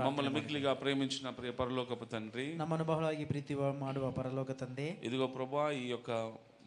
మమ్మల్ని మిక్కిలిగా ప్రేమించిన ప్రియ పరలోకపు తండ్రి, ನಮ್ಮನ್ನು ಬಹಳವಾಗಿ ಪ್ರೀತಿ ಮಾಡುವ ಪರಲೋಕ ತಂದೆ, ఇదిగో ప్రభా, ఈ యొక్క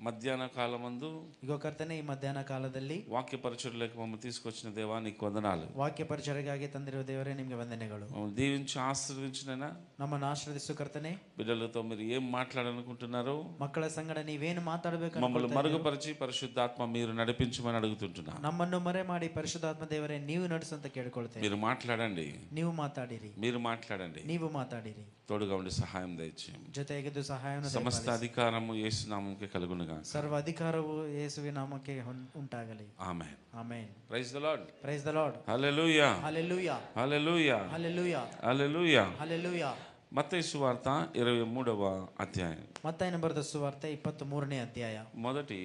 మధ్యాహ్న కాలమందు ఇగో ಕರ್ತನೆ, ఈ ಮಧ್ಯಾಹ್ನ ಕಾಲದಲ್ಲಿ వాక్య పరిచర్యలకు మమ్మల్ని తీసుకొచ్చిన దేవా నీకు వందనాలు. ವಾಕ್ಯ ಪರಿಚಯಗಾಗಿ ತಂದಿರುವ ದೇವರೇ ನಿಮಗೆ ವಂದನೆಗಳು. మమ్మల్ని దీవించి ఆశీర్వదించినైనా ನಮ್ಮನ್ನು ಆಶೀರ್ವದಿಸು ಕರ್ತನೆ. బిడ్డలతో మీరు ఏం మాట్లాడాలనుకుంటున్నారో ಮಕ್ಕಳ ಸಂಗಡ ನೀವೇನು ಮಾತಾಡಬೇಕು మమ్మల్ని మరుగుపరిచి పరిశుద్ధాత్మ మీరు నడిపించమని అడుగుతుంటున్నాను. ನಮ್ಮನ್ನು ಮರೆ ಮಾಡಿ ಪರಿಶುದ್ಧಾತ್ಮ ದೇವರೇ ನೀವು ನಡೆಸಂತ ಕೇಳಿಕೊಳ್ತೇವೆ. మీరు మాట్లాడండి, ನೀವು ಮಾತಾಡಿರಿ, మీరు మాట్లాడండి, ನೀವು ಮಾತಾಡಿರಿ, తోడుగా ఉండి సహాయం దయచేయండి. ಜೊತೆಗಿದ್ದು ಸಹಾಯವನ್ನು సమస్త అధికారము యేసు నామముకే కలుగునుగా. ಸರ್ವ ಅಧಿಕಾರವು ಯೇಸುವಿನ ನಾಮಕ್ಕೆ ಉಂಟಾಗಲಿ. Amen. Amen. Praise the Lord. Praise the Lord. Hallelujah. Hallelujah. Hallelujah. Hallelujah. Hallelujah. Hallelujah. మత్తయి సువార్త 23వ అధ్యాయం. ಮತ್ತಾಯನ ಬರೆದ ಸುವಾರ್ತೆ 23ನೇ ಅಧ್ಯಾಯ. మొదటి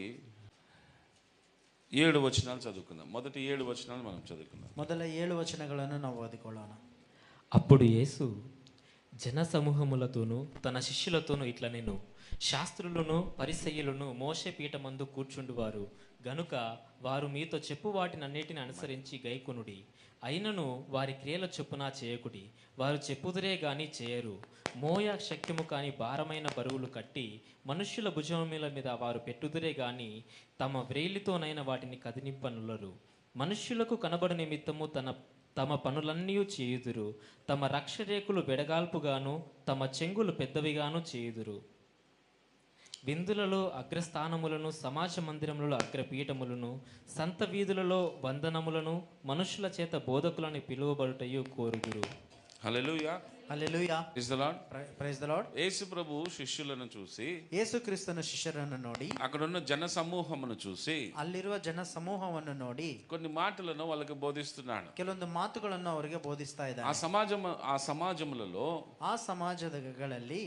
7 వచనాలు చదువుకుందాం. మొదటి 7 వచనాలు మనం చదువుకుందాం. ಮೊದಲ 7 ವಚನಗಳನ್ನು ನಾವು ಓದಿಕೊಳ್ಳೋಣ. అప్పుడు యేసు జనసమూహములతోనూ తన శిష్యులతోనూ ఇట్లా నేను శాస్త్రులను పరిసయ్యులను మోషే పీఠమందు కూర్చుండువారు గనుక వారు మీతో చెప్పు వాటినన్నిటిని అనుసరించి గైకొనుడి. అయినను వారి క్రియల చొప్పున చేయకుడి. వారు చెప్పుదురే గాని చేయరు. మోయ శక్యము కాని భారమైన బరువులు కట్టి మనుష్యుల భుజముల మీద వారు పెట్టుదురే గాని తమ వ్రేలితోనైన వాటిని కదిలింపనులరు. మనుష్యులకు కనబడు నిమిత్తము తమ పనులన్నీ చేయుదురు. తమ రక్షరేకులు బెడగాల్పుగాను తమ చెంగులు పెద్దవిగాను చేయుదురు. విందులలో అగ్రస్థానములను, సమాజ మందిరములలో అగ్రపీఠములను, సంత వీధులలో వందనములను, మనుషుల చేత బోధకులను పిలువబడుటయు కోరుదురు. Hallelujah. Hallelujah. Praise the Lord. Praise the Lord. Yesu Prabhu శిష్యులను చూసి, ಯೇಸು ಕ್ರಿಸ್ತನ ಶಿಷ್ಯರನ್ನು ನೋಡಿ, అక్కడున్న జన సమూహమును చూసి ಅಲ್ಲಿರುವ ಜನ ಸಮೂಹವನ್ನು ನೋಡಿ కొన్ని మాటలను వాళ్ళకి బోధిస్తున్నాడు. ಕೆಲವೊಂದು ಮಾತುಗಳನ್ನು ಅವರಿಗೆ ಬೋಧಿಸ್ತಾ ಇದ್ದಾರೆ. ఆ సమాజములలో ಆ ಸಮಾಜಗಳಲ್ಲಿ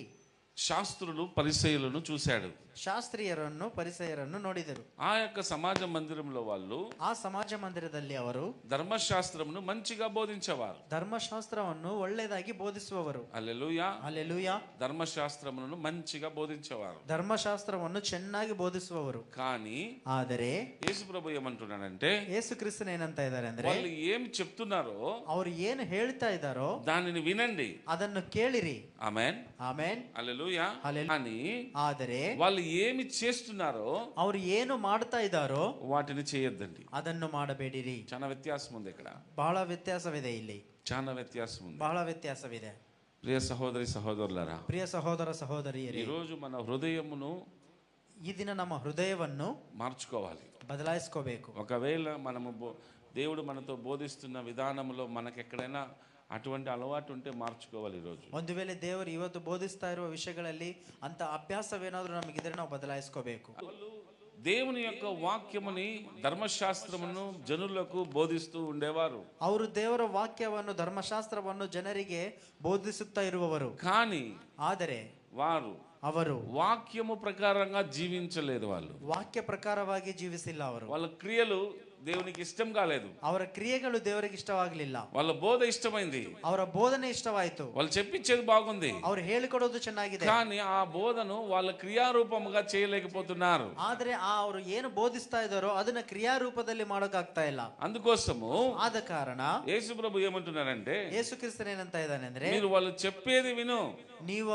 శాస్త్రులు పరిసయ్యులను చూశాడు. ಶಾಸ್ತ್ರೀಯರನ್ನು ಪರಿಸಯರನ್ನು ನೋಡಿದರು. ఆ యొక్క సమాజ మందిరంలో వాళ్ళు ಆ ಸಮಾಜ ಮಂದಿರದಲ್ಲಿ ಅವರು ధర్మశాస్త్రమును మంచిగా బోధించేవారు. ಧರ್ಮಶಾಸ್ತ್ರವನ್ನು ಒಳ್ಳೆಯದಾಗಿ ಬೋಧಿಸುವವರು. హల్లెలూయా. ಹಲ್ಲೆಲೂಯಾ. ధర్మశాస్త్రమును మంచిగా బోధించేవారు. ಧರ್ಮಶಾಸ್ತ್ರವನ್ನು ಚೆನ್ನಾಗಿ ಬೋಧಿಸುವವರು. కానీ ಆದರೆ యేసు ప్రభు ఏమంటున్నాడంటే, ಯೇಸು ಕ್ರಿಸ್ತನ ಏನಂತ ಇದ್ದಾರೆ ಅಂದ್ರೆ, వాళ్ళు ఏం చెప్తున్నారో ಅವರು ಏನು ಹೇಳ್ತಾ ಇದ್ದಾರೋ దానిని వినండి. ಅದನ್ನು ಕೇಳಿರಿ. ఆమేన్. ಆಮೆನ್. హల్లెలూయా. హల్లెలూయా. అని ಆದರೆ వాళ్ళు ఏమి చేస్తున్నారో ಅವರು ಏನು ಮಾಡ್ತಾ ಇದ್ದಾರೋ వాటిని చేయొద్దండి. ಅದನ್ನು ಮಾಡಬೇಡಿರಿ. చాలా వ్యత్యాసం ఉంది ఇక్కడ. ಬಹಳ ವ್ಯತ್ಯಾಸವಿದೆ ಇಲ್ಲಿ. చాలా వ్యత్యాసం ఉంది. ಬಹಳ ವ್ಯತ್ಯಾಸವಿದೆ. ప్రియ సహోదరి సహోదరులారా, ಪ್ರಿಯ ಸಹೋದರ ಸಹೋದರಿಯರೇ, ఈ రోజు మన హృదయమును ಈ ದಿನ ನಮ್ಮ ಹೃದಯವನ್ನು మార్చుకోవాలి. ಬದಲಾಯಿಸ್ಕೋಬೇಕು. ఒకవేళ మనము దేవుడు మనతో బోధిస్తున్న విధానంలో మనకు ఎక్కడైనా అటువంటి అలవాటు ఉంటే మార్చుకోవాలి. ఈరోజు ಒಂದು ವೇಳೆ ದೇವರು ಇವತ್ತು ಬೋಧಿಸ್ತಾ ಇರುವ ವಿಷಯಗಳಲ್ಲಿ ಅಂತ ಅಭ್ಯಾಸವೇನಾದ್ರೂ ನಮಗಿದ್ರೆ ನಾವು ಬದಲಾಯಿಸ್ಕೋಬೇಕು. దేవుని యొక్క వాక్యముని, ధర్మశాస్త్రమును జనులకు బోధిస్తూ ఉండేవారు. ಅವರು ದೇವರ ವಾಕ್ಯವನ್ನು, ಧರ್ಮಶಾಸ್ತ್ರವನ್ನು ಜನರಿಗೆ ಬೋಧಿಸುತ್ತಾ ಇರುವವರು. కానీ ಆದರೆ వారు ಅವರು వాక్యము ప్రకారంగా జీవించలేదు. వాళ్ళు ವಾಕ್ಯ ಪ್ರಕಾರವಾಗಿ ಜೀವಿಸಿಲ್ಲ. ಅವರು వాళ్ళ క్రియలు దేవునికి ఇష్టం కాలేదు. ಅವರ ಕ್ರಿಯೆಗಳು ದೇವರಿಗೆ ಇಷ್ಟವಾಗಲಿಲ್ಲ. వాళ్ళ బోధ ఇష్టమైంది. ಅವರ ಬೋಧನೆ ಇಷ್ಟವಾಯಿತು. వాళ్ళు చెప్పించేది బాగుంది. ಅವರು ಹೇಳಿಕೊಡೋದು ಚೆನ್ನಾಗಿದೆ. కానీ ఆ బోధను వాళ్ళ క్రియారూపముగా చేయలేకపోతున్నారు. ಆದ್ರೆ ಅವರು ಏನು ಬೋಧಿಸ್ತಾ ಇದ್ದಾರೋ ಅದನ್ನ ಕ್ರಿಯಾರೂಪದಲ್ಲಿ ಮಾಡೋಕ್ಕಾಗ್ತಾ ಇಲ್ಲ. అందుకోసము ಆದ ಕಾರಣ యేసు ప్రభు ఏమంటున్నారంటే, ಯೇಸು ಕ್ರಿಸ್ತನ ಏನಂತ ಇದ್ದಾನೆ ಅಂದ್ರೆ, మీరు వాళ్ళు చెప్పేది విను, ನೀವು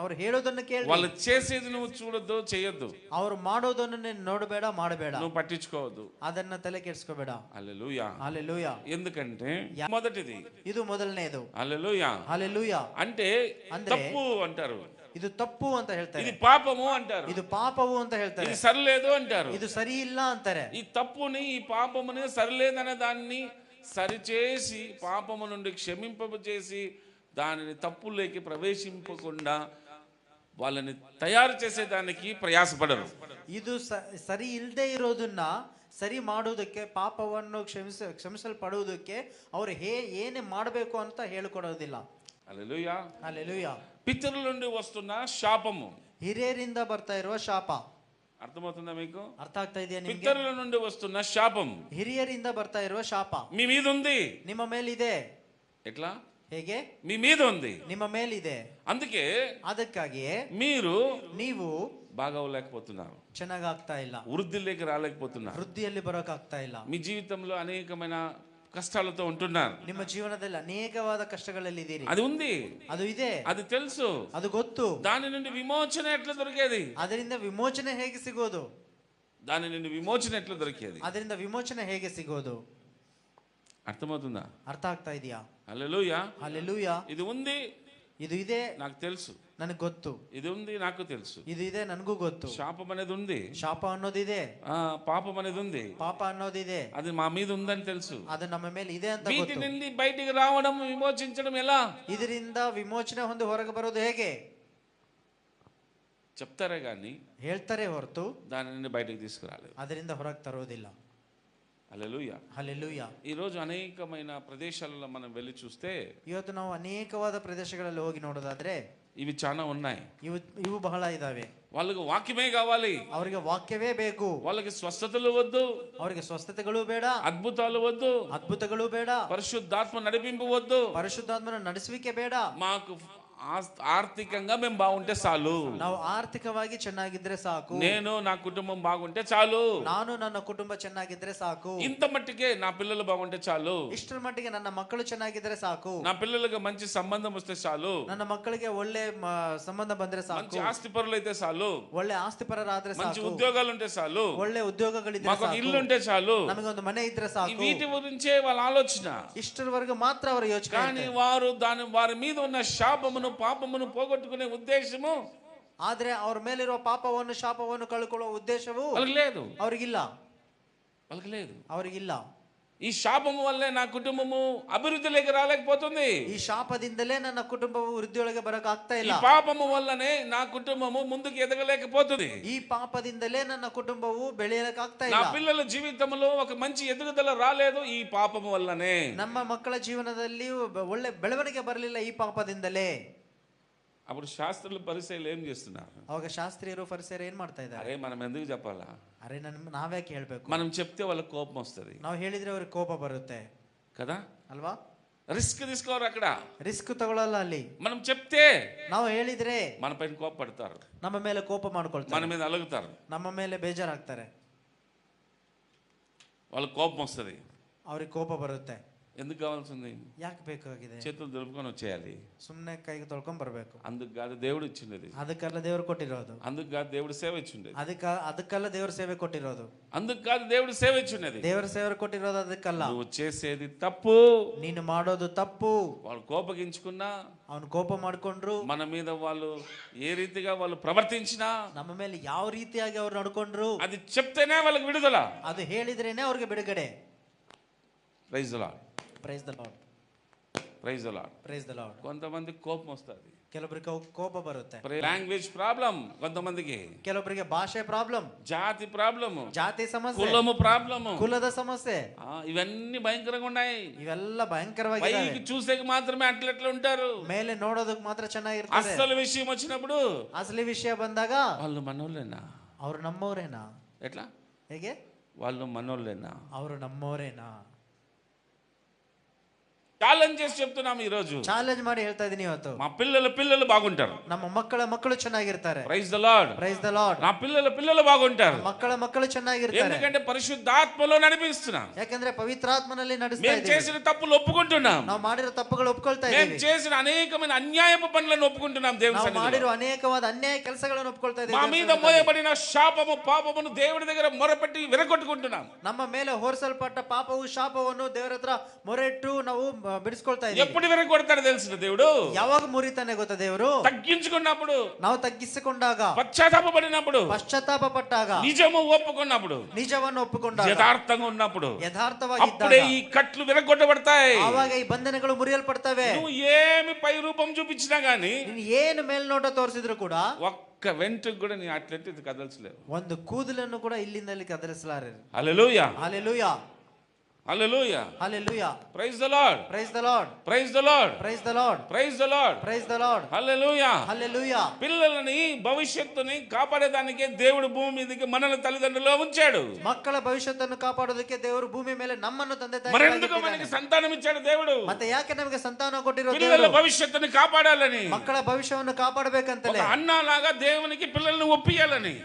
ಅವರು ಹೇಳೋದನ್ನು ಕೇಳಿ, వాళ్ళు చేసేది నువ్వు చూడొద్దు, చేయొద్దు, ಅವರು ಮಾಡೋದನ್ನು ನೀನು ನೋಡಬೇಡ, ಮಾಡಬೇಡ, నువ్వు పట్టించుకోవద్దు. ಅದನ್ನ ತಲೆ ಕೆಡಿಸ್ಕೋಬೇಡ. హల్లెలూయా. హల్లెలూయా. ఎందుకంటే మొదటిది ಇದು ಮೊದಲನೇದು. హల్లెలూయా. హల్లెలూయా. అంటే తప్పు అంటారు, ಇದು ತಪ್ಪು ಅಂತ ಹೇಳ್ತಾರೆ, ఇది పాపము అంటారు, ಇದು ಪಾಪವು ಅಂತ ಹೇಳ್ತಾರೆ, ఇది సరిలేదు అంటారు, ಇದು సరి ಇಲ್ಲ ಅಂತಾರೆ. ఈ తప్పుని, ఈ పాపముని, సరిలేదనే దాన్ని సరిచేసి పాపము నుండి క్షమింపజేసి దానిని తప్పుల్లోకి ప్రవేశింపకుండా వాళ్ళని తయారు చేసేదానికి ప్రయాసపడరు. ಇದು ಸರಿ ಇಲ್ಲದೆ ಇರೋದನ್ನ ಸರಿ ಮಾಡುವುದಕ್ಕೆ, ಪಾಪವನ್ನು ಕ್ಷಮಿಸಲ್ಪಡುವುದಕ್ಕೆ ಅವರು ಏನೇ ಮಾಡಬೇಕು ಅಂತ ಹೇಳಿಕೊಡೋದಿಲ್ಲ. హల్లెలూయా. హల్లెలూయా. పితరుల నుండి వస్తున్న శాపము, ಹಿರಿಯರಿಂದ ಬರ್ತಾ ಇರುವ ಶಾಪ. అర్థమవుతుందా మీకు? ಅರ್ಥ ಆಗ್ತಾ ಇದೆಯಾ ನಿಮಗೆ? పితరుల నుండి వస్తున్న శాపం ಹಿರಿಯರಿಂದ ಬರ್ತಾ ಇರುವ ಶಾಪ మీ మీద ఉంది. ನಿಮ್ಮ ಮೇಲಿದೆ. ఎట్లా? ಹೇಗೆ? మీ మీద ఉంది. ನಿಮ್ಮ ಮೇಲಿದೆ. అందుకే ಅದಕ್ಕಾಗಿಯೇ ನೀವು బాగోలేకపోతున్నారు, ಚೆನ್ನಾಗಾಗ್ತಾ ಇಲ್ಲ, వృద్ధిలోకి రాలేకపోతున్నారు. ವೃದ್ಧಿಯಲ್ಲಿ ಬರೋಕ್ಕಾಗ್ತಾ ಇಲ್ಲ. మీ జీవితంలో అనేకమైన కష్టాలతో ఉంటున్నారు. ನಿಮ್ಮ ಜೀವನದಲ್ಲಿ ಅನೇಕವಾದ ಕಷ್ಟಗಳಲ್ಲಿ ಇದ್ದೀರಿ. అది ఉంది, ಅದು ಇದೆ, అది తెలుసు. ಅದು ಗೊತ್ತು. దాని నుండి విమోచన ఎట్లా దొరికేది? ಅದರಿಂದ ವಿಮೋಚನೆ ಹೇಗೆ ಸಿಗೋದು? దాని నుండి విమోచన ఎట్లా దొరికేది? ಅದರಿಂದ ವಿಮೋಚನೆ ಹೇಗೆ ಸಿಗೋದು? అర్థమవుతుందా? ಅರ್ಥ ಆಗ್ತಾ ಇದೆಯಾ? హల్లెలూయా. ಹಲ್ಲೆಲೂಯಾ. ఇది ఉంది, ಇದು ಇದೆ, నాకు తెలుసు. ನನಗೆ ಗೊತ್ತು. ఇది ఉంది, నాకు తెలుసు. ಇದು ಇದೆ, ನನಗೂ ಗೊತ್ತು. శాపం అనేది ఉంది, ಶಾಪ ಅನ್ನೋದಿದೆ, పాపం అనేది ఉంది, ಪಾಪ ಅನ್ನೋದಿದೆ, అది మా మీద ఉందని తెలుసు. ಅದು ನಮ್ಮ ಮೇಲೆ ಇದೆ ಅಂತ వీటి ಗೊತ್ತು. నుండి బయటికి రావడం, విమోచించడం ఎలా? ಇದರಿಂದ ವಿಮೋಚನೆ ಹೊಂದಿ ಹೊರಗೆ ಬರೋದು ಹೇಗೆ? చెప్తారే గాని ಹೇಳ್ತಾರೆ ಹೊರತು దాని నుండి బయటికి తీసుకురాలేదు. ಅದರಿಂದ ಹೊರಗೆ ತರೋದಿಲ್ಲ. హల్లెలూయా. ಹಲ್ಲೆಲೂಯಾ. ఈ రోజు అనేకమైన ప్రదేశాలలో మనం వెళ్ళి చూస్తే ಇವತ್ತು ನಾವು ಅನೇಕವಾದ ಪ್ರದೇಶಗಳಲ್ಲಿ ಹೋಗಿ ನೋಡೋದಾದ್ರೆ ఇవి చాలా ఉన్నాయి. ಇವು ಬಹಳ ಇದಾವೆ. వాళ్ళకి వాక్యమే కావాలి, ಅವರಿಗೆ ವಾಕ್ಯವೇ ಬೇಕು. వాళ్ళకి స్వస్థతలు వద్దు, ಅವರಿಗೆ ಸ್ವಸ್ಥತೆಗಳು ಬೇಡ, అద్భుతాలు వద్దు, ಅದ್ಭುತಗಳು ಬೇಡ, పరిశుద్ధాత్మ నడిపింపు వద్దు, ಪರಿಶುದ್ಧಾತ್ಮನ ನಡೆಸುವಿಕೆ ಬೇಡ. మాకు ఆర్థికంగా మేము బాగుంటే చాలు, ನಾವು ಆರ್ಥಿಕವಾಗಿ ಚೆನ್ನಾಗಿದ್ರೆ ಸಾಕು, నేను నా కుటుంబం బాగుంటే చాలు, ನಾನು ನನ್ನ ಕುಟುಂಬ ಚೆನ್ನಾಗಿದ್ರೆ ಸಾಕು, ఇంత మట్టికే నా పిల్లలు బాగుంటే చాలు, ಇಷ್ಟರ ಮಟ್ಟಿಗೆ ನನ್ನ ಮಕ್ಕಳು ಚೆನ್ನಾಗಿದ್ರೆ ಸಾಕು, నా పిల్లలకు మంచి సంబంధం వస్తే చాలు, ನನ್ನ ಮಕ್ಕಳಿಗೆ ಒಳ್ಳೆ ಸಂಬಂಧ ಬಂದ್ರೆ మంచి ಸಾಕು, ఆస్తి పరులు అయితే చాలు, ಒಳ್ಳೆ ಆಸ್ತಿಪರರಾದ್ರೆ మంచి ಸಾಕು, ఉద్యోగాలు ఉంటే చాలు, ಒಳ್ಳೆ ಉದ್ಯೋಗಗಳಿದ್ರೆ మాకు ఒక ಸಾಕು, ఇల్లు ఉంటే చాలు, ನಮಗೆ ಒಂದು ಮನೆ ಇದ್ರೆ ఈ ಸಾಕು. వీటి గురించే వాళ్ళ ఆలోచన. ಇಷ್ಟರವರೆಗೂ ಮಾತ್ರ ಅವರ ಯೋಚನೆ. కానీ వారు వారి మీద ఉన్న శాపమును పాపమును పోగొట్టుకునే ఉద్దేశము ಆದ್ರೆ ಅವ್ರ ಮೇಲಿರುವ ಪಾಪವನ್ನು ಶಾಪವನ್ನು ಕಳ್ಕೊಳ್ಳುವ ಉದ್ದೇಶವು వాళ్ళకి లేదు, ಅವ್ರಿಗಿಲ್ಲ. వాళ్ళకి లేదు. ಅವ್ರಿಗಿಲ್ಲ. ఈ శాపము వల్లే నా కుటుంబము అభివృద్ధిలోకి రాలేకపోతుంది. ಈ ಶಾಪದಿಂದಲೇ ನನ್ನ ಕುಟುಂಬವು ವೃದ್ಧಿಯೊಳಗೆ ಬರಕ್ ಆಗ್ತಾ ఈ ಇಲ್ಲ. పాపము వల్లనే నా కుటుంబము ముందుకు ఎదగలేకపోతుంది. ಈ ಪಾಪದಿಂದಲೇ ನನ್ನ ಕುಟುಂಬವು ಬೆಳೆಯಲಿಕ್ಕೆ ಆಗ್ತಾ నా ಇಲ್ಲ. పిల్లల జీవితంలో ఒక మంచి ఎదుగుదల రాలేదు ఈ పాపము వల్లనే. ನಮ್ಮ ಮಕ್ಕಳ ಜೀವನದಲ್ಲಿ ಒಳ್ಳೆ ಬೆಳವಣಿಗೆ ಬರಲಿಲ್ಲ ಈ ಪಾಪದಿಂದಲೇ. అప్పుడు శాస్త్రులు పరిసయ్యులు ఏం చేస్తున్నారు? ಅವಾಗ ಶಾಸ್ತ್ರೀಯರು ಫರಿಸೇಯರು ಏನ್ ಮಾಡ್ತಾ ಇದ್ದಾರೆ? అరే మనం ఎందుకు చెప్పాలా? ಅರೆ ನಾವ್ಯಾಕೆ ಹೇಳ್ಬೇಕು? మనం చెప్తే వాళ్ళకి కోపం వస్తుంది ನಾವು ಹೇಳಿದ್ರೆ ಅವ್ರಿಗೆ ಕೋಪ ಬರುತ್ತೆ కదా, ಅಲ್ವಾ? రిస్క్ తీసుకోరు అక్కడ. ರಿಸ್ಕ್ ತಗೊಳ್ಳಲ್ಲ ಅಲ್ಲಿ. మనం చెప్తే ನಾವು ಹೇಳಿದ್ರೆ మన పైన కోపపడతారు, ನಮ್ಮ ಮೇಲೆ ಕೋಪ మన ಮಾಡ್ಕೊಳ್ತಾರೆ, మీద అలుగుతారు, ನಮ್ಮ ಮೇಲೆ ಬೇಜಾರಾಗ್ತಾರೆ, వాళ్ళకి కోపం వస్తుంది. ಅವ್ರಿಗೆ ಕೋಪ ಬರುತ್ತೆ. ఎందుకు కావాల్సింది? ಯಾಕೆ ಬೇಕಾಗಿದೆ? చేతులు దులుపుకొని వచ్చేయాలి. ಸುಮ್ನೆ ಕೈಗೆ ತೊಳ್ಕೊಂಡ್ ಬರ್ಬೇಕು. అందుకు కాదు దేవుడు ఇచ్చిండేది, ಅದಕ್ಕೆಲ್ಲ ದೇವ್ರು ಕೊಟ್ಟಿರೋದು. అందుకు కాదు దేవుడు సేవ ఇచ్చిండేది, ಅದಕ್ಕೆಲ್ಲ ದೇವ್ರ ಸೇವೆ ಕೊಟ್ಟಿರೋದು. అందుకు కాదు దేవుడు సేవ ఇచ్చిండేది. ದೇವರ ಸೇವೆ ಕೊಟ್ಟಿರೋದು ಅದಕ್ಕಲ್ಲ. నువ్వు చేసేది తప్పు, ನೀನು ಮಾಡೋದು ತಪ್ಪು. వాళ్ళు కోపగించుకున్నా, ಅವನು ಕೋಪ ಮಾಡ್ಕೊಂಡ್ರು, మన మీద వాళ్ళు ఏ రీతిగా వాళ్ళు ప్రవర్తించినా, ನಮ್ಮ ಮೇಲೆ ಯಾವ ರೀತಿಯಾಗಿ ಅವ್ರು ನಡ್ಕೊಂಡ್ರು, అది చెప్తేనే వాళ్ళకి విడుదల. ಅದು ಹೇಳಿದ್ರೇನೆ ಅವ್ರಿಗೆ ಬಿಡುಗಡೆ. Praise the Lord, praise the Lord, praise the Lord. Praise the Lord. కొంతమంది కోపం వస్తుంది, ಕೆಲವರಿಗೆ ಕೋಪ ಬರುತ್ತೆ. లాంగ్వేజ్ ప్రాబ్లం, కొంతమందికి ಕೆಲವರಿಗೆ ಭಾಷೆ ಪ್ರಾಬ್ಲಮ್, జాతి ప్రాబ్లము, ಜಾತಿ ಸಮಸ್ಯೆ, కులము ప్రాబ్లము, ಕುಲದ ಸಮಸ್ಯೆ, ఇవన్నీ భయంకరంగా ఉన్నాయి. ಇವೆಲ್ಲ ಭಯಂಕರವಾಗಿ పైకి చూసేకి మాత్రమే అట్లెట్లా ఉంటారు, ಮೇಲೆ ನೋಡೋದಕ್ಕೆ ಮಾತ್ರ ಚೆನ್ನಾಗಿರ್ತಾರೆ. అసలు విషయం వచ్చినప్పుడు ಅಸಲಿ ವಿಷಯ ಬಂದಾಗ వాళ్ళు మనోళ్ళేనా? ಅವ್ರು ನಮ್ಮವರೇನಾ? ఎట్లా? ಹೇಗೆ? వాళ్ళు మనోళ్ళేనా? ಅವರು ನಮ್ಮವರೇನಾ? ఛాలెంజ్ చేసి చెప్తున్నాం ఈ రోజు. ಚಾಲೆಂಜ್ ಮಾಡಿ ಹೇಳ್ತಾ ಇದೀನಿ ಇವತ್ತು. మా పిల్లలు బాగుంటారు. ನಮ್ಮ ಮಕ್ಕಳು ಚೆನ್ನಾಗಿರ್ತಾರೆ. Praise the Lord, praise the Lord. నా పిల్లలు బాగుంటారు. ಮಕ್ಕಳು ಚೆನ್ನಾಗಿರ್ತಾರೆ. ఎందుకంటే పరిశుద్ధాత్మలో నడిపిస్తున్నాం. ಯಾಕಂದ್ರೆ పవిత్రాత్మನಲ್ಲಿ ನಡೆಸ್ತಾ మేము ಇದ್ದೀವಿ. చేసిన తప్పులు ఒప్పుకుంటున్నాం. ನಾವು ಮಾಡಿರೋ ತಪ್ಪುಗಳು ಒಪ್ಕೊಳ್ತಾ మేము ಇದ್ದೀವಿ. చేసిన అనేకమైన అన్యాయపు పనులను ఒప్పుకుంటున్నాం దేవుని ನಾವು సన్నిధిలో. ಮಾಡಿರೋ ಅನೇಕವಾದ ಅನ್ಯಾಯ ಕೆಲಸಗಳನ್ನು ಒಪ್ಕೊಳ್ತಾ మా ಇದ್ದೀವಿ. మీద మోయబడిన శాపము పాపమును దేవుడి దగ్గర మొరపెట్టి విరగొట్టుకుంటున్నాం. ನಮ್ಮ ಮೇಲೆ ಹೊರಿಸಲ್ಪಟ್ಟ ಪಾಪವು ಶಾಪವನ್ನು ದೇವರ ಹತ್ರ ಮೊರೆಯಿಟ್ಟು ನಾವು ಬಿಡಿಸ್ಕೊಳ್ತಾ ಇದ್ದೀವಿ. ఎప్పుడు విరగొడతాడు తెలిసిన దేవుడు? ಯಾವಾಗ ಮುರಿತಾನೆ ಗೊತ್ತಾ ದೇವರು? తగ్గించుకున్నప్పుడు, ನಾವು ತಗ್ಗಿಸಿಕೊಂಡಾಗ, పశ్చాత్తాప పడినప్పుడు, ಪಶ್ಚಾತ್ತಾಪ ಪಟ್ಟಾಗ, నిజము ఒప్పుకున్నప్పుడు, ನಿಜವನ್ನು ಒಪ್ಪಿಕೊಂಡಾಗ, యథార్థంగా ఉన్నప్పుడు, ಯಥಾರ್ಥವಾಗಿದ್ದಾಗ అప్పుడే ఈ కట్లు విరగొట్టబడతాయి. ಆವಾಗ ಈ ಬಂಧನಗಳು ಮುರಿಯಲ್ಪಡ್ತವೆ. నువ్వు ఏమి పై రూపం చూపించినా గానీ, ನೀನು ಏನು ಮೇಲ್ನೋಟ ತೋರಿಸಿದ್ರು ಕೂಡ ఒక్క వెంట్రుకు కూడా నీ అట్లంటే కదల్చలేవు. ಒಂದು ಕೂದಲನ್ನು ಕೂಡ ಇಲ್ಲಿಂದ ಅಲ್ಲಿ ಕದಲಿಸಲಾರೆ. Hallelujah, hallelujah, hallelujah. Hallelujah. Praise the Lord, praise the Lord, praise the Lord, praise the Lord, praise the Lord, praise the Lord. Hallelujah. Hallelujah. పిల్లలని భవిష్యత్తుని కాపాడేదానికి దేవుడు భూమి మీదకి మనల్ని తల్లిదండ్రులు ఉంచాడు. ಮಕ್ಕಳ ಭವಿಷ್ಯತ್ತನ್ನು ಕಾಪಾಡೋದಕ್ಕೆ ದೇವರು ಭೂಮಿ ಮೇಲೆ ನಮ್ಮನ್ನು ತಂದೆ మరెందుకు ತಾಯಿ మనకి సంతానం ఇచ్చాడు దేవుడు? ಮತ್ತೆ ಯಾಕೆ ನಮಗೆ ಸಂತಾನ ಕೊಟ್ಟಿರೋ పిల్లల ದೇವರು? భవిష్యత్తుని కాపాడాలని, ಮಕ್ಕಳ ಭವಿಷ್ಯವನ್ನು ಕಾಪಾಡಬೇಕಂತಲೇ. ఒక అన్నలాగా దేవునికి పిల్లల్ని ఒప్పియాలని.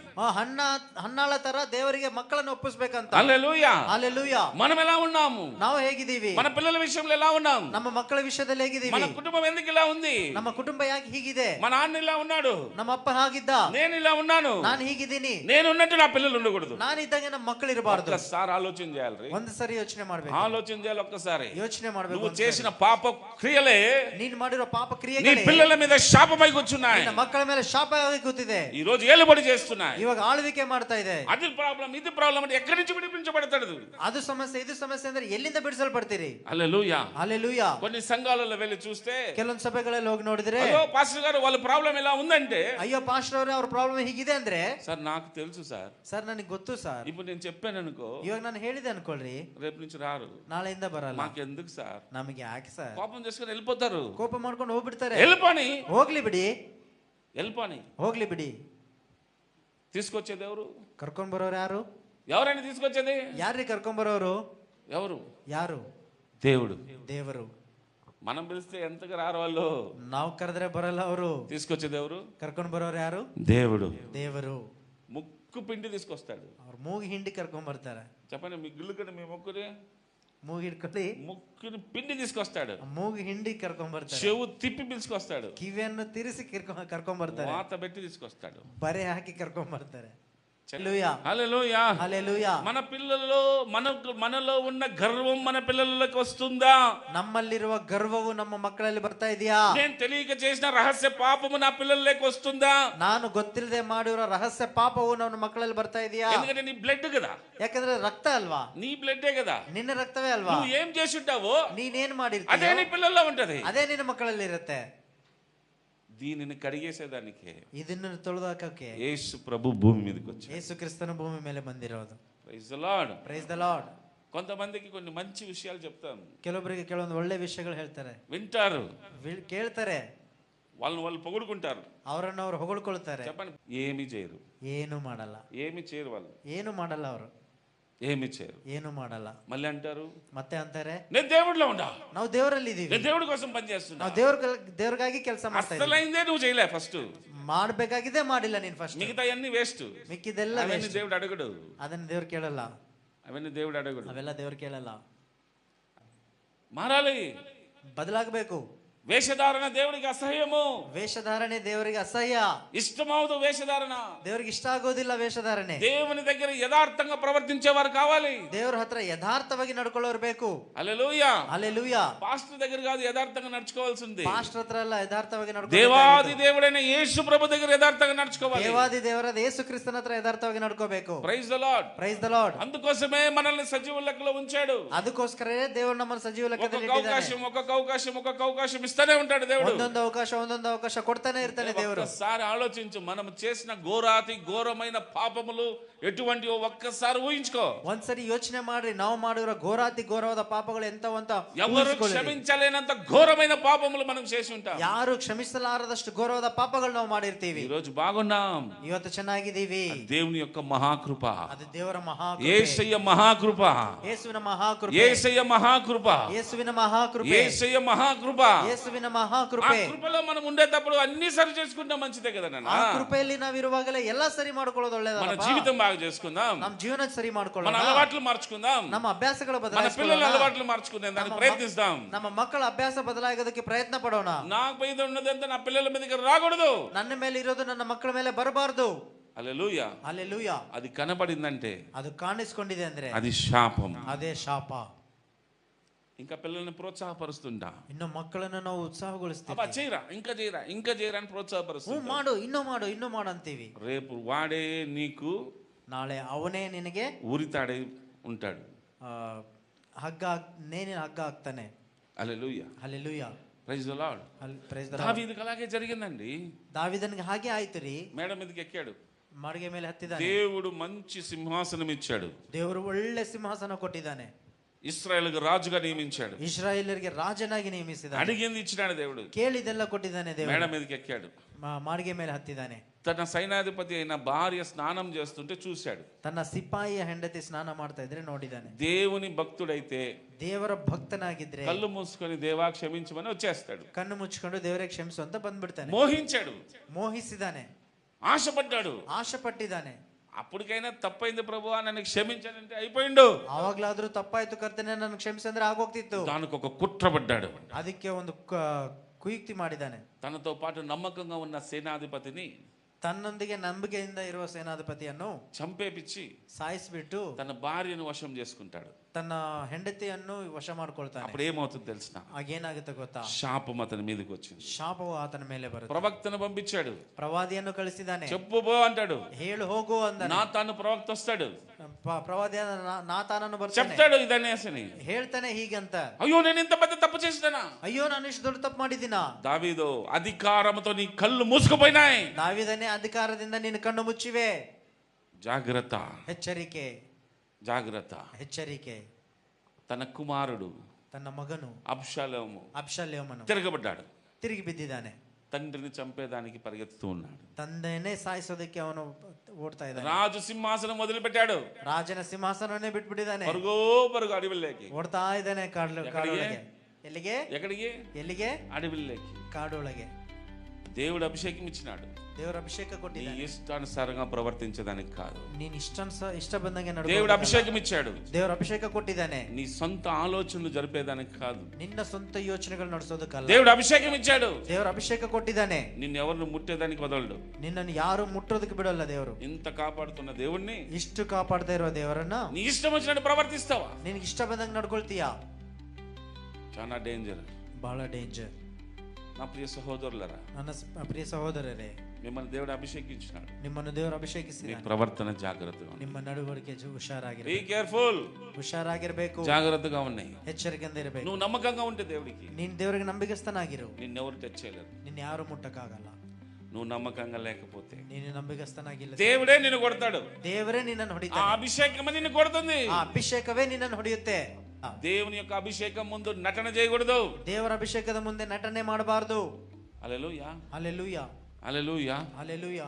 ಹಣ್ಣಾಳ ತರ ದೇವರಿಗೆ ಮಕ್ಕಳನ್ನು ಒಪ್ಪಿಸ್ಬೇಕಂತ. హల్లెలూయా. హల్లెలూయా. మనం ఎలా ఉన్నాము, ನಾವು ಹೇಗಿದ್ದೀವಿ, మన పిల్లల విషయంలో ఎలా ఉన్నాం, ನಮ್ಮ ಮಕ್ಕಳ ವಿಷಯದಲ್ಲಿ ಹೇಗಿದ್ದೀವಿ, మన కుటుంబం ఎందుకు ఇలా ఉంది, ನಮ್ಮ ಕುಟುಂಬ ಯಾಕೆ ಹೀಗಿದೆ, మా నాన్న ఇలా ఉన్నాడు, ನಮ್ಮ ಅಪ್ಪ ಹಾಗಿದ್ದ, నేను ఇలా ఉన్నాను, ನಾನು ಹೀಗಿದ್ದೀನಿ, నేను ఉన్నట్టు నా పిల్లలు ఉండకూడదు. ನಾನಿದ್ದಂಗೆ ನಮ್ಮ ಮಕ್ಕಳು ಇರಬಾರ್ದು. ఒక్కసారి ఆలోచన చేయాలి, ಒಂದು ಸರಿ ಯೋಚನೆ ಮಾಡ್ಬೇಕು, ఆలోచన చేయాలి ఒక్కసారి. ಯೋಚನೆ ಮಾಡ್ಬೇಕು. నువ్వు చేసిన పాప క్రియలే ನೀನ್ ಮಾಡಿರೋ ಪಾಪ నీ ಕ್ರಿಯೆಗಳೇ పిల్లల మీద శాపమై కూర్చున్నాయి, ನಿನ್ನ ಮಕ್ಕಳ ಮೇಲೆ ಶಾಪ ಆಗಿ ಕೂತಿದೆ, ఈ రోజు ఏలుబడి చేస్తున్నాయి. ಇವಾಗ ಆಳ್ವಿಕೆ ಮಾಡ್ತಾ ಇದೆ. అది ప్రాబ్లం, ఇది ప్రాబ్లం అంటే ఎక్కడి నుంచి విడిపించబడతాడు? ಅದು ಸಮಸ್ಯೆ ಇದು ಸಮಸ್ಯೆ ಅಂದ್ರೆ ಎಲ್ಲಿಂದ ಬಿಡಿಸಲ್ಪಡ್ತೀರಿ? హల్లెలూయా. ಹಲ್ಲೆಲೂಯಾ. కొన్ని సంఘాలలో వెళ్ళి చూస్తే ಕೆಲವೊಂದು ಸಭೆಗಳಲ್ಲಿ ಹೋಗಿ ನೋಡಿದ್ರೆ, అయ్యో పాస్టర్ గారు వాళ్ళ ప్రాబ్లం ఎలా ఉందంటే, ಅಯ್ಯೋ ಪಾಸ್ಟರ್ ಅವರೇ ಅವ್ರ ಪ್ರಾಬ್ಲಮ್ ಹೀಗಿದೆ ಅಂದ್ರೆ, సార్ నాకు తెలుసు సార్, ಸರ್ ನನಗೆ ಗೊತ್ತು ಸರ್, ఇప్పుడు నేను చెప్పాను అనుకో, ಇವಾಗ ನಾನು ಹೇಳಿದೆ ಅನ್ಕೊಳ್ರಿ, రేపు నుంచి రారు, ನಾಳೆಯಿಂದ ಬರಲ್ಲ, మాకెందుకు సార్, ನಮಗೆ ಯಾಕೆ ಸರ್, కోపం చేసుకుని వెళ్ళిపోతారు. ಕೋಪ ಮಾಡ್ಕೊಂಡು ಹೋಗ್ಬಿಡ್ತಾರೆ. వెళ్ళిపోని ಹೋಗ್ಲಿ ಬಿಡಿ, వెళ్ళిపోని ಹೋಗ್ಲಿ ಬಿಡಿ. తీసుకొచ్చేది ఎవరు? ಕರ್ಕೊಂಡ್ ಬರೋರು ಯಾರು? ఎవరైనా తీసుకొచ్చేది ಯಾರ್ರಿ ಕರ್ಕೊಂಡ್ ಬರೋರು? ఎవరు? ಯಾರು? దేవుడు. ದೇವರು. మనం పిలిస్తే ఎంతగా రారు వాళ్ళు, ನಾವು ಕರೆದ್ರೆ ಬರಲ್ಲ ಅವರು. తీసుకొచ్చేది ఎవరు? ಕರ್ಕೊಂಡ್ ಬರೋರು ಯಾರು? దేవుడు. ದೇವರು. ముక్కు పిండి తీసుకొస్తాడు. ಅವ್ರು ಮೂಗಿ ಹಿಂಡಿ ಕರ್ಕೊಂಡ್ ಬರ್ತಾರೆ. చెప్పండి, మీ గిల్లు కన్నా మీ ముక్కుని ಮೂಗಿ ಹಿಡ್ಕೊಳ್ಳಿ, ముక్కుని పిండి తీసుకొస్తాడు, ಮೂಗಿ ಹಿಂಡಿ ಕರ್ಕೊಂಡ್ ಬರ್ತಾರೆ, చెవు తిప్పి పిలుచుకొస్తాడు, ಕಿವಿಯನ್ನು ತಿರ್ಸಿ ಕರ್ಕೊಂಡ್ ಬರ್ತಾರೆ, వాత పెట్టి తీసుకొస్తాడు, ಬರೆ ಹಾಕಿ ಕರ್ಕೊಂಡ್ ಬರ್ತಾರೆ. హల్లెలూయా. హల్లెలూయా. మన పిల్లల్లో మనలో ఉన్న గర్వం మన పిల్లలకి వస్తుందా? ನಮ್ಮಲ್ಲಿರುವ ಗರ್ವವು ನಮ್ಮ ಮಕ್ಕಳಲ್ಲಿ ಬರ್ತಾ ಇದೆಯಾ? నేను తెలియక చేసిన రహస్య పాపము నా పిల్లలకి వస్తుందా? ನಾನು ಗೊತ್ತಿಲ್ಲದೆ ಮಾಡಿರೋ ರಹಸ್ಯ ಪಾಪವು ನನ್ನ ಮಕ್ಕಳಲ್ಲಿ ಬರ್ತಾ ಇದೆಯಾ? ఎందుకంటే నీ బ్లడ్ కదా, ಯಾಕಂದ್ರೆ ರಕ್ತ ಅಲ್ವಾ, నీ బ్లడ్డే కదా, ನಿನ್ನ ರಕ್ತವೇ ಅಲ್ವಾ, నువ్వు ఏం చేసి ఉంటావో ನೀನೇನ್ అదే ಮಾಡಿರ್ತೀಯ నీ పిల్లల్లో ఉంటది. ಅದೇ ನಿನ್ನ ಮಕ್ಕಳಲ್ಲಿ ಇರುತ್ತೆ. దీనిని కడిగేసేదానికి ಇದನ್ನು ತೊಳೆದಾಕಕ್ಕೆ యేసు ప్రభు భూమి మీదకి వచ్చాడు. ಯೇಸು ಕ್ರಿಸ್ತನ ಭೂಮಿ ಮೇಲೆ ಬಂದಿರೋದು. Praise the Lord. Praise the Lord. కొంతమందికి కొన్ని మంచి విషయాలు చెప్తాను, ಕೆಲವೊಬ್ಬರಿಗೆ ಕೆಲವೊಂದು ಒಳ್ಳೆ ವಿಷಯಗಳು ಹೇಳ್ತಾರೆ, వింటారు, ಕೇಳ್ತಾರೆ, వాళ్ళు పొగుడుకుంటారు, ಅವರನ್ನು ಅವ್ರು ಹೊಗಳ್ಕೊಳ್ತಾರೆ. చెప్పండి, ఏమి చేయరు, ಏನು ಮಾಡಲ್ಲ, ఏమి చేయరు, వాళ్ళు ಏನು ಮಾಡಲ್ಲ, ಅವರು ఏమి చేయరు. ಏನು ಮಾಡಲ್ಲ. మళ్ళీ అంటారు, ಮತ್ತೆ ಅಂತಾರೆ, నేను దేవుడిలో ఉండా, ನಾವು ದೇವರಲ್ಲಿ ಇದೀವಿ, నేను దేవుడి కోసం పనిచేస్తున్నా. ನಾವು ದೇವ್ರಿಗಾಗಿ ಕೆಲಸ ಮಾಡ್ತಾ ಇದ್ದೀವಿ. అసలైందే నువ్వు చేయలే, ఫస్ట్ ಮಾಡ್ಬೇಕಾಗಿದೆ ಮಾಡಿಲ್ಲ ನೀನ್, ಫಸ್ಟ್ మిగతా అన్ని వేస్ట్, ಮಿಕ್ಕಿದೆಲ್ಲ అవన్నీ waste. దేవుడు అడగడు, ಅದನ್ನ ದೇವ್ರು ಕೇಳಲ್ಲ, అవన్నీ దేవుడు అడగడు. ಅವೆಲ್ಲ ದೇವ್ರು ಕೇಳಲ್ಲ. మారాలి. ಬದಲಾಗಬೇಕು. వేషధారణ దేవుడికి అసహ్యము, ವೇಷಧಾರಣೆ ದೇವರಿಗೆ ಅಸಹ್ಯ, ఇష్టమవుదు వేషధారణ. ದೇವರಿಗೆ ಇಷ್ಟ ಆಗೋದಿಲ್ಲ ವೇಷಧಾರಣೆ. దేవుని దగ్గర యథార్థంగా ప్రవర్తించేవారు కావాలి, ದೇವರ ಹತ್ರ ಯಥಾರ್ಥವಾಗಿ ನಡ್ಕೊಳ್ಳೋರು ಬೇಕು. హల్లెలూయా. హల్లెలూయా. పాస్టర్ దగ్గర కాదు యథార్థంగా నడుచుకోవాల్సింది, ಪಾಸ್ಟರ್ ಹತ್ರ ಅಲ್ಲ ಯಥಾರ್ಥವಾಗಿ దేవాది దేవుడైన యేసు ప్రభు దగ్గర యథార్థంగా నడుచుకోవాలి. ದೇವಾದಿ ದೇವರಾದ ಯೇಸು ಕ್ರಿಸ್ತನ ಹತ್ರ ಯಥಾರ್ಥವಾಗಿ ನಡ್ಕೋಬೇಕು. Praise the Lord. Praise the Lord. అందుకోసమే మనల్ని సజీవ లెక్కలో ఉంచాడు. ಅದಕ್ಕೋಸ್ಕರವೇ ದೇವರು ನಮ್ಮನ್ನು ಸಜೀವ ಲೆಕ್ಕದಲ್ಲಿ ఒక్కొక్క ಇಟ್ಟಿದ್ದಾನೆ. ఒక్కొక్క అవకాశం ఇస్తానే ఉంటాడు దేవుడు. ಒಂದೊಂದು ಅವಕಾಶ ಕೊಡ್ತಾನೆ ಇರ್ತಾನೆ ದೇವರು. ఒక్కసారి ఆలోచించు, మనం చేసిన ఘోరాతి ఘోరమైన పాపములు ఎటువంటివో ఒక్కసారి ఊహించుకో. ಒಂದ್ಸರಿ ಯೋಚನೆ ಮಾಡ್ರಿ, ನಾವು ಮಾಡಿರೋ ಘೋರವಾದ ಪಾಪಗಳು ಎಂತವಂತ ఎవరు క్షమించలేనంత ఘోరమైన పాపములు మనం చేసి ఉంటాం. ಯಾರು ಕ್ಷಮಿಸಲಾರದಷ್ಟು ಘೋರವಾದ ಪಾಪಗಳು ನಾವು ಮಾಡಿರ್ತೀವಿ. ఈ రోజు బాగున్నాం, ಇವತ್ತು ಚೆನ್ನಾಗಿದ್ದೀವಿ, దేవుని యొక్క మహాకృప, ಅದು ದೇವರ ಮಹಾಕೃಪೆ, యేసయ్య మహాకృప, ಯೇಸುವಿನ ಮಹಾಕೃಪೆ, యేసయ్య మహాకృప, ಯೇಸುವಿನ ಮಹಾಕೃಪೆ, యేసయ్య మహాకృప. ಯೇಸುವಿನ ఆ ಮಹಾಕೃಪೆ. కృపలో మనం ఉండేటప్పుడు అన్ని సరి చేసుకుంటే మంచిదే కదా నాన్న. ಆ ಕೃಪೆಯಲ್ಲಿ ನಾವಿರುವಾಗಲೇ ಎಲ್ಲ ಸರಿ ಮಾಡ್ಕೊಳ್ಳೋದು మన ಒಳ್ಳೇದಲ್ಲ. జీవితం బాగా చేసుకుందాం, ನಮ್ಮ ಜೀವನ ಸರಿ మన ಮಾಡ್ಕೊಳ್ಳೋಣ, అలవాట్లు మార్చుకుందాం, ನಮ್ಮ ಅಭ್ಯಾಸಗಳ మన పిల్లల ಬದಲಾಯಿಸೋಣ, అలవాట్లు మార్చుకుందాం, దానికి ప్రయత్నిస్తాం. ನಮ್ಮ ಮಕ್ಕಳ ಅಭ್ಯಾಸ ಬದಲಾಗೋದಕ್ಕೆ ಪ್ರಯತ್ನ ಪಡೋಣ. నాకు మీద ఉన్నదంతా నా పిల్లల మీదకి రాకూడదు. ನನ್ನ ಮೇಲೆ ಇರೋದು ನನ್ನ ಮಕ್ಕಳ ಮೇಲೆ ಬರಬಾರದು. హల్లెలూయా. ಹಲ್ಲೆಲೂಯಾ. అది కనబడిందంటే ಅದು ಕಾಣಿಸ್ಕೊಂಡಿದೆ ಅಂದ್ರೆ అది శాపం. ಅದೇ ಶಾಪ. ఇంకా పిల్లల్ని ప్రోత్సాహపరుస్తుంటా, ಇನ್ನು ಮಕ್ಕಳನ್ನು ನಾವು ಉತ್ಸಾಹಗೊಳಿಸ್ತೀವಿ. అబ్బా చేయరా, ఇంకా చేయరా అని ಹ್ಞೂ ప్రోత్సాహపరుస్తుంటా. ಮಾಡು, ಇನ್ನೂ ಮಾಡು ಅಂತೀವಿ. రేపు వాడే నీకు ನಾಳೆ ಅವನೇ ನಿನಗೆ ఉరితాడై ఉంటాడు. ನೇನಿನ ಹಗ್ಗ ಹಾಕ್ತಾನೆ. Hallelujah. Hallelujah. Praise the Lord. Praise the Lord. దావీదుకి అలాగే జరిగిందండి. ದಾವಿದನಿಗೆ ಹಾಗೆ ಆಯ್ತು ರೀ. మేడ మీదకి ఎక్కాడు, ಮಾಳಿಗೆ ಮೇಲೆ ಹತ್ತಿದ್ದಾನೆ. దేవుడు మంచి సింహాసనం ఇచ్చాడు, ದೇವರು ಒಳ್ಳೆ ಸಿಂಹಾಸನ ಕೊಟ್ಟಿದ್ದಾನೆ, ఇశ్రాయేలుకు రాజుగా నియమించాడు, ಇಸ್ರಾಯೇಲರಿಗೆ ರಾಜನಾಗಿ ನೇಮಿಸಿದ್ದಾನೆ, అడిగింది ఇచ్చినాడు దేవుడు. ಕೇಳಿದೆಲ್ಲ ಕೊಟ್ಟಿದ್ದಾನೆ మేడ ದೇವರು. మీదకి ఎక్కాడు, ಮಾಳಿಗೆ ಮೇಲೆ ಹತ್ತಿದ್ದಾನೆ. తన సైన్యాధిపతి అయిన భార్య స్నానం చేస్తుంటే చూశాడు. ತನ್ನ ಸಿಪಾಯಿಯ ಹೆಂಡತಿ ಸ್ನಾನ ಮಾಡ್ತಾ ಇದ್ರೆ ನೋಡಿದ್ದಾನೆ. దేవుని భక్తుడైతే ದೇವರ ಭಕ್ತನಾಗಿದ್ರೆ కళ్ళు మూసుకొని దేవా క్షమించమని వచ్చేస్తాడు. ಕಣ್ಣು ಮುಚ್ಕೊಂಡು ದೇವರೇ ಕ್ಷಮಿಸು ಅಂತ ಬಂದ್ಬಿಡ್ತಾನೆ. మోహించాడు, ಮೋಹಿಸಿದ್ದಾನೆ, ఆశపడ్డాడు, ಆಶೆ ಪಟ್ಟಿದ್ದಾನೆ, అప్పటికైనా తప్పైంది ప్రభువా నన్ను క్షమించానంటే అయిపోయిండు. ಆವಾಗ್ಲಾದ್ರೂ ತಪ್ಪಾಯ್ತು ಕರ್ತನೆ ನನ್ನ ಕ್ಷಮಿಸಿ ಅಂದ್ರೆ ಆಗೋಗ್ತಿತ್ತು. దానికి ఒక కుట్రపడ్డాడు. ಅದಕ್ಕೆ ಒಂದು ಕುಯುಕ್ತಿ ಮಾಡಿದ್ದಾನೆ. తనతో పాటు నమ్మకంగా ఉన్న సేనాధిపతిని ತನ್ನೊಂದಿಗೆ ನಂಬಿಕೆಯಿಂದ ಇರುವ ಸೇನಾಧಿಪತಿಯನ್ನು చంపేపిచ్చి ಸಾಯಿಸಿಬಿಟ್ಟು తన భార్యను వశం చేసుకుంటాడు. ತನ್ನ ಹೆಂಡತಿಯನ್ನು ವಶ ಮಾಡ್ಕೊಳ್ತಾನೆ. అప్పుడు ఏమవుతుంది తెలిసిన? ಆಗೇನಾಗುತ್ತೆ ಗೊತ್ತಾ? శాపం అతని మీదకి వచ్చింది. ಶಾಪವು ಆತನ ಮೇಲೆ ಬರುತ್ತೆ. ప్రవక్తను పంపించాడు. ಪ್ರವಾದಿಯನ್ನು ಕಳಿಸಿದ್ದಾನೆ. చెప్పు పో అంటాడు. ಹೇಳು ಹೋಗು ಅಂದಾನೆ. నాతాను ప్రవక్త వస్తాడు. ಪ್ರವಾದಿಯಾದ ನಾತಾನನು ಬರ್ತಾನೆ. చెప్తాడు ఇదనేసని. ಹೇಳ್ತಾನೆ ಹೀಗಂತ. అయ్యో నేను ఇంత పెద్ద తప్పు చేసినానా? ಅಯ್ಯೋ ನಾನು ಇಷ್ಟು ದೊಡ್ಡ ತಪ್ಪು ಮಾಡಿದ್ದೀನಾ? దావీదు అధికారంతో నీ కళ్ళు మూసుకుపోయినాయి. ದಾವೀದನೇ ಅಧಿಕಾರದಿಂದ ನಿನ್ನ ಕಣ್ಣು ಮುಚ್ಚಿವೆ. జాగ్రత్త, ಎಚ್ಚರಿಕೆ, జాగ్రత్త. ಎಚ್ಚರಿಕೆ. తన కుమారుడు ತನ್ನ ಮಗನು ಅಬ್ಷಾಲೋಮನು తిరగబడ్డాడు. ತಿರುಗಿ ಬಿದ್ದಿದ್ದಾನೆ. తండ్రిని చంపేదానికి పరిగెత్తుతూ ఉన్నాడు. ತಂದೆನೇ ಸಾಯಿಸೋದಕ್ಕೆ ಅವನು ಓಡ್ತಾ ಇದ್ದಾನೆ. రాజు సింహాసనం వదిలిపెట్టాడు. ರಾಜನ ಸಿಂಹಾಸನವನ್ನೇ ಬಿಟ್ಬಿಟ್ಟಿದ್ದಾನೆ. పరుగు అడవిలోకి ಓಡ್ತಾ ಇದ್ದಾನೆ. ಕಾಡೊಳಗೆ. ಎಲ್ಲಿಗೆ? ಎಲ್ಲಿಗೆ? అడవిలోకి. ಕಾಡೊಳಗೆ. దేవుడు అభిషేకం ఇచ్చినాడు. ದೇವರ ಅಭಿಷೇಕ ಕೊಟ್ಟಿದ್ದಾನೆ. నీ ఇష్టానుసారంగా ప్రవర్తించడానికి కాదు. ನೀನು ಇಷ್ಟ ಬಂದಂಗೆ ನಡೀ. దేవుడు అభిషేకం ఇచ్చాడు. ದೇವರ ಅಭಿಷೇಕ ಕೊಟ್ಟಿದ್ದಾನೆ. నీ సొంత ఆలోచనలు జరిపేదానికి కాదు. ನಿನ್ನ ಸ್ವಂತ ಯೋಚನೆಗಳು ನಡೆಸೋದಕ್ಕಲ್ಲ. దేవుడు ಅಭಿಷೇಕం ఇచ్చాడు. ದೇವರ ಅಭಿಷೇಕ ಕೊಟ್ಟಿದ್ದಾನೆ. నిన్ను ఎవరిని ముట్టేదానికి వదలడు. ನಿನ್ನನ್ನು ಯಾರು ಮುಟ್ಟೋದಕ್ಕೆ ಬಿಡಲ್ಲ ದೇವರು. ఇంత కాపాడుతున్న దేవుణ్ణి, ಇಷ್ಟು ಕಾಪಾಡ್ತಾ ಇರೋ ದೇವರನ್ನ నీ ఇష్టం వచ్చినట్టు ప్రవర్తిస్తావా? ನಿನಗೆ ಇಷ್ಟ ಬಂದಂಗೆ ನಡ್ಕೊಳ್ತೀಯಾ? చాలా డేంజర్. ಬಹಳ ಡೇಂಜರ್. నా ప్రియ సహోదరులారా, ನನ್ನ ಪ್ರಿಯ ಸಹೋದರರೇ, మిమ్మల్ని దేవుడు అభిషేకించినాడు. ನಿಮ್ಮನ್ನು ದೇವರು మీ ಅಭಿಷೇಕಿಸಿದ್ದಾನೆ. ప్రవర్తన జాగ్రత్తగా ఉంది. ನಿಮ್ಮ ನಡವಳಿಕೆ బీ ಹುಷಾರಾಗಿರ್ಬೇಕು. కేర్ఫుల్. ಹುಷಾರಾಗಿರ್ಬೇಕು. జాగ్రత్తగా ఉన్నాయి. ಎಚ್ಚರಿಕೆಯಿಂದ ಇರಬೇಕು. నువ్వు నమ్మకంగా ఉంటే దేవుడికి ನೀನ್ ದೇವರಿಗೆ ನಂಬಿಗಸ್ತನಾಗಿರು. నిన్నెవరు టచ్ చేయలేరు. ನಿನ್ನ ಯಾರು ಮುಟ್ಟಕ್ಕಾಗಲ್ಲ. నువ్వు నమ్మకంగా లేకపోతే ನೀನು ನಂಬಿಗಸ್ತನಾಗಿಲ್ಲ, దేవుడే నిన్ను కొడతాడు. ದೇವರೇ ನಿನ್ನನ್ನು ఆ ಹೊಡಿತಾನೆ. అభిషేకం నిన్ను కొడుతుంది. ಆ ಅಭಿಷೇಕವೇ ನಿನ್ನನ್ನು ಹೊಡೆಯುತ್ತೆ. దేవుని యొక్క అభిషేకం ముందు నటన చేయకూడదు. ದೇವರ ಅಭಿಷೇಕದ ಮುಂದೆ ನಟನೆ ಮಾಡಬಾರದು. హల్లెలూయా, ಹಲ್ಲೆಲೂಯಾ, హల్లెలూయా, ಹಲ್ಲೆಲೂಯಾ.